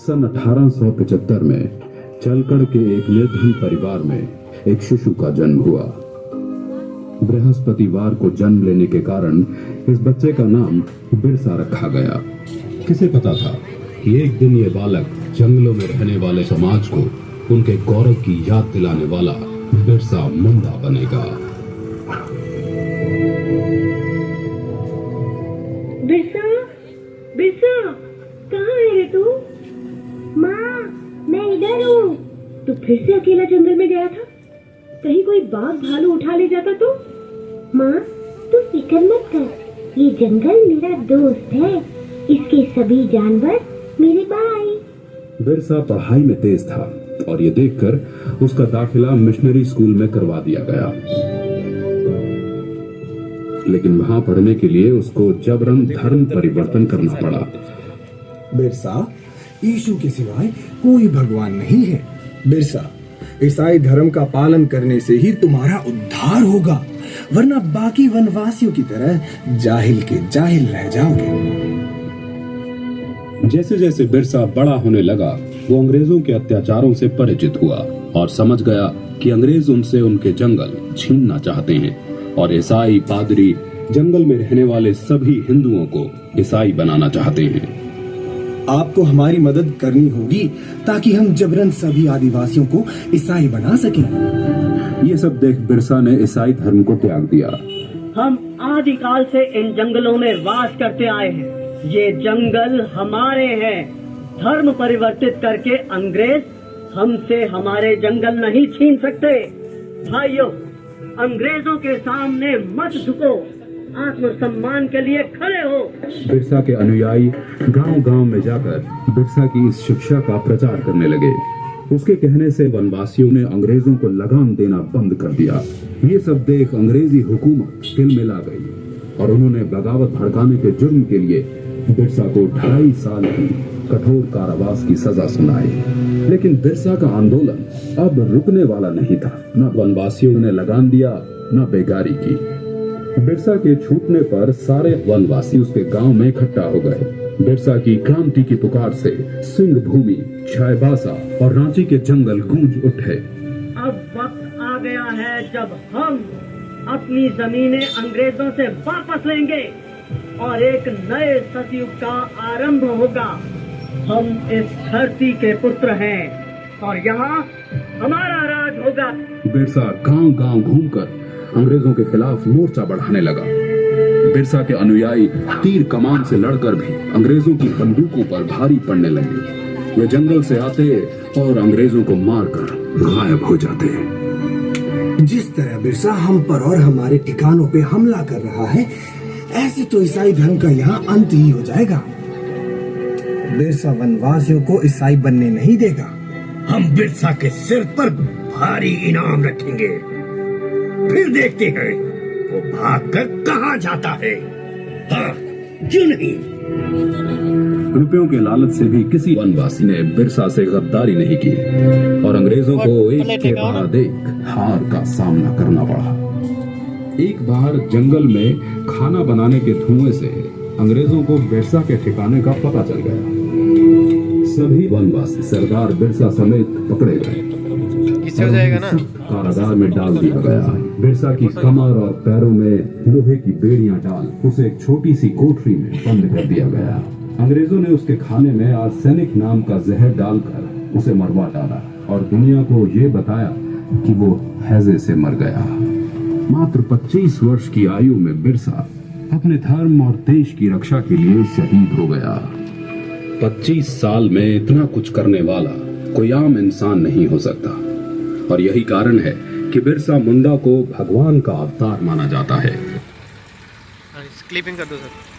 सन 1875 में चलकड़ के एक निर्धन परिवार में एक शिशु का जन्म हुआ। बृहस्पतिवार को जन्म लेने के कारण इस बच्चे का नाम बिरसा रखा गया। किसे पता था कि एक दिन ये बालक जंगलों में रहने वाले समाज को उनके गौरव की याद दिलाने वाला बिरसा मुंडा बनेगा। बिरसा, बिरसा, कहाँ है रे तू? माँ, मैं इधर हूँ। तू फिर से अकेला जंगल में गया था? कहीं कोई बाघ भालू उठा ले जाता तो? माँ, तू फिक्र मत कर, ये जंगल मेरा दोस्त है। इसके सभी जानवर मेरे भाई। बिरसा पढ़ाई में तेज था और ये देखकर उसका दाखिला मिशनरी स्कूल में करवा दिया गया, लेकिन वहाँ पढ़ने के लिए उसको जबरन धर्म परिवर्तन करना पड़ा। बिरसा, यीशु के सिवाय कोई भगवान नहीं है। बिरसा, ईसाई धर्म का पालन करने से ही तुम्हारा उद्धार होगा, वरना बाकी वनवासियों की तरह जाहिल के जाहिल रह जाओगे। जैसे जैसे बिरसा बड़ा होने लगा, वो अंग्रेजों के अत्याचारों से परिचित हुआ और समझ गया कि अंग्रेज उनसे उनके जंगल छीनना चाहते हैं और ईसाई पादरी जंगल में रहने वाले सभी हिंदुओं को ईसाई बनाना चाहते हैं। आपको हमारी मदद करनी होगी ताकि हम जबरन सभी आदिवासियों को ईसाई बना सकें। ये सब देख बिरसा ने ईसाई धर्म को त्याग दिया। हम आदिकाल से इन जंगलों में वास करते आए हैं। ये जंगल हमारे हैं। धर्म परिवर्तित करके अंग्रेज हमसे हमारे जंगल नहीं छीन सकते। भाइयों, अंग्रेजों के सामने मत झुको, आत्मसम्मान के लिए खड़े हो। बिरसा के अनुयायी गांव-गांव में जाकर बिरसा की इस शिक्षा का प्रचार करने लगे। उसके कहने से वनवासियों ने अंग्रेजों को लगाम देना बंद कर दिया। ये सब देख अंग्रेजी हुकूमत तिलमिला गई और उन्होंने बगावत भड़काने के जुर्म के लिए बिरसा को 2.5 साल की कठोर कारावास की सजा सुनाई। लेकिन बिरसा का आंदोलन अब रुकने वाला नहीं था। न वनवासियों ने लगान दिया, न बेगारी की। बिरसा के छूटने पर सारे वनवासी उसके गांव में इकट्ठा हो गए। बिरसा की क्रांति की पुकार से सिंध भूमि, चाईबासा और रांची के जंगल गूंज उठे। अब वक्त आ गया है जब हम अपनी जमीनें अंग्रेजों से वापस लेंगे और एक नए सतयुग का आरंभ होगा। हम इस धरती के पुत्र हैं और यहाँ हमारा राज होगा। बिरसा गांव-गांव घूमकर अंग्रेजों के खिलाफ मोर्चा बढ़ाने लगा। बिरसा के अनुयायी तीर कमान से लड़कर भी अंग्रेजों की बंदूकों पर भारी पड़ने लगे। वे जंगल से आते और अंग्रेजों को मारकर गायब हो जाते। जिस तरह बिरसा हम पर और हमारे ठिकानों पे हमला कर रहा है, ऐसे तो ईसाई धर्म का यहाँ अंत ही हो जाएगा। बिरसा वनवासियों को ईसाई बनने नहीं देगा। हम बिरसा के सिर पर भारी इनाम रखेंगे, फिर देखते हैं वो भागकर कहाँ जाता है। हाँ, क्यों नहीं? रुपयों के लालच से भी किसी वनवासी ने बिरसा से गद्दारी नहीं की और अंग्रेजों को एक के बाद एक हार का सामना करना पड़ा। एक बार जंगल में खाना बनाने के धुएं से अंग्रेजों को बिरसा के ठिकाने का पता चल गया। सभी वनवासी सरदार बिरसा समेत पकड़े गए। इससे हो जाएगा ना? कारागार में डाल दिया गया। बिरसा की कमर और पैरों में लोहे की बेड़ियां डाल उसे एक छोटी सी कोठरी में बंद कर दिया गया। अंग्रेजों ने उसके खाने में आर्सेनिक नाम का जहर डालकर उसे मरवा डाला और दुनिया को ये बताया कि वो हैजे से मर गया। मात्र 25 वर्ष की आयु में बिरसा अपने धर्म और देश की रक्षा के लिए शहीद हो गया। 25 साल में इतना कुछ करने वाला कोई आम इंसान नहीं हो सकता और यही कारण है कि बिरसा मुंडा को भगवान का अवतार माना जाता है। क्लिपिंग कर दो सर।